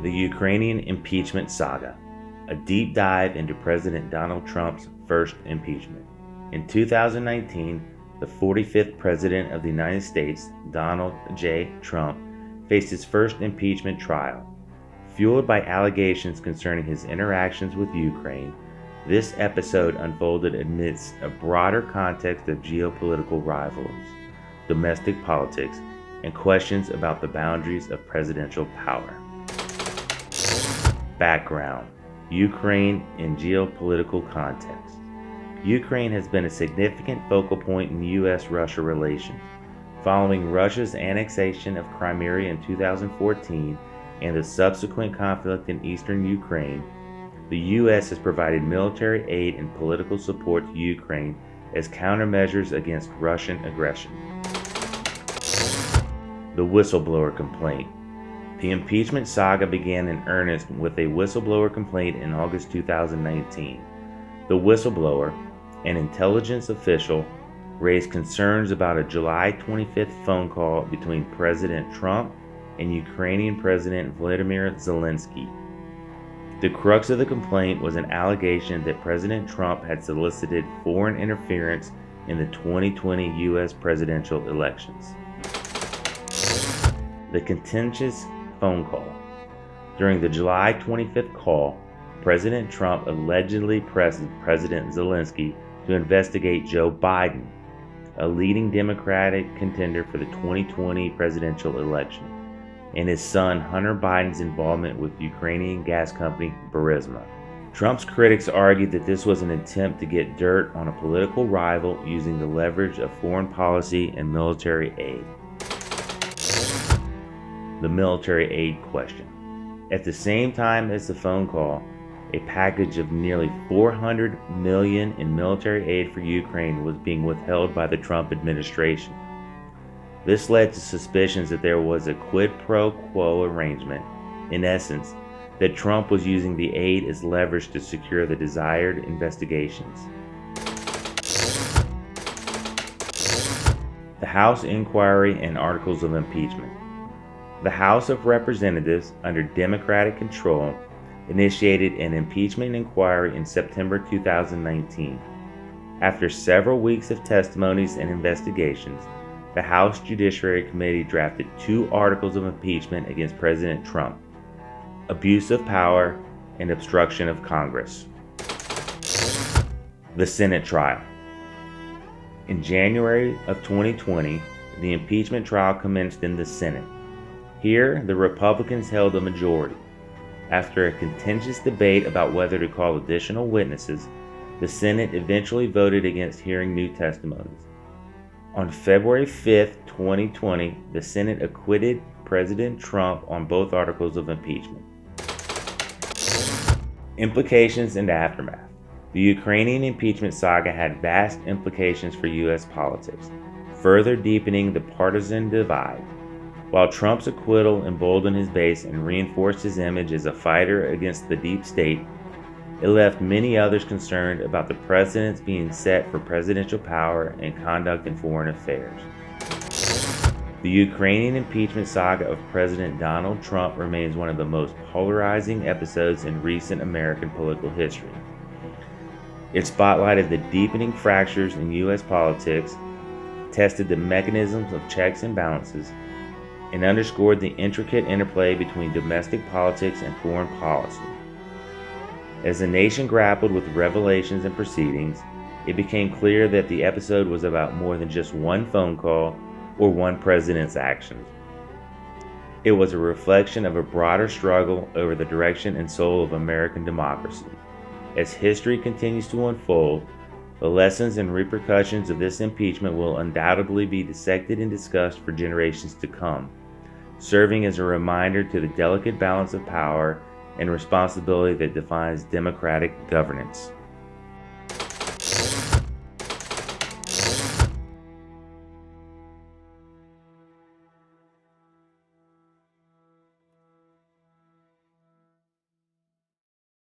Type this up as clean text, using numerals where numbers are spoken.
The Ukrainian Impeachment Saga, a deep dive into President Donald Trump's first impeachment. In 2019, the 45th President of the United States, Donald J. Trump, faced his first impeachment trial. Fueled by allegations concerning his interactions with Ukraine, this episode unfolded amidst a broader context of geopolitical rivalries, domestic politics, and questions about the boundaries of presidential power. Background: Ukraine in geopolitical context. Ukraine has been a significant focal point in U.S.-Russia relations. Following Russia's annexation of Crimea in 2014 and the subsequent conflict in eastern Ukraine, the U.S. has provided military aid and political support to Ukraine as countermeasures against Russian aggression. The whistleblower complaint. The impeachment saga began in earnest with a whistleblower complaint in August 2019. The whistleblower, an intelligence official, raised concerns about a July 25th phone call between President Trump and Ukrainian President Volodymyr Zelensky. The crux of the complaint was an allegation that President Trump had solicited foreign interference in the 2020 U.S. presidential elections. The contentious phone call. During the July 25th call, President Trump allegedly pressed President Zelensky to investigate Joe Biden, a leading Democratic contender for the 2020 presidential election, and his son Hunter Biden's involvement with Ukrainian gas company Burisma. Trump's critics argued that this was an attempt to get dirt on a political rival using the leverage of foreign policy and military aid. The military aid question. At the same time as the phone call, a package of nearly $400 million in military aid for Ukraine was being withheld by the Trump administration. This led to suspicions that there was a quid pro quo arrangement, in essence, that Trump was using the aid as leverage to secure the desired investigations. The House inquiry and articles of impeachment. The House of Representatives, under Democratic control, initiated an impeachment inquiry in September 2019. After several weeks of testimonies and investigations, the House Judiciary Committee drafted 2 articles of impeachment against President Trump: abuse of power and obstruction of Congress. The Senate trial. In January of 2020, the impeachment trial commenced in the Senate. Here, the Republicans held a majority. After a contentious debate about whether to call additional witnesses, the Senate eventually voted against hearing new testimonies. On February 5, 2020, the Senate acquitted President Trump on both articles of impeachment. Implications and aftermath. The Ukrainian impeachment saga had vast implications for U.S. politics, further deepening the partisan divide. While Trump's acquittal emboldened his base and reinforced his image as a fighter against the deep state, it left many others concerned about the precedents being set for presidential power and conduct in foreign affairs. The Ukrainian impeachment saga of President Donald Trump remains one of the most polarizing episodes in recent American political history. It spotlighted the deepening fractures in U.S. politics, tested the mechanisms of checks and balances, and underscored the intricate interplay between domestic politics and foreign policy. As the nation grappled with revelations and proceedings, it became clear that the episode was about more than just one phone call or one president's actions. It was a reflection of a broader struggle over the direction and soul of American democracy. As history continues to unfold, the lessons and repercussions of this impeachment will undoubtedly be dissected and discussed for generations to come, serving as a reminder to the delicate balance of power and responsibility that defines democratic governance.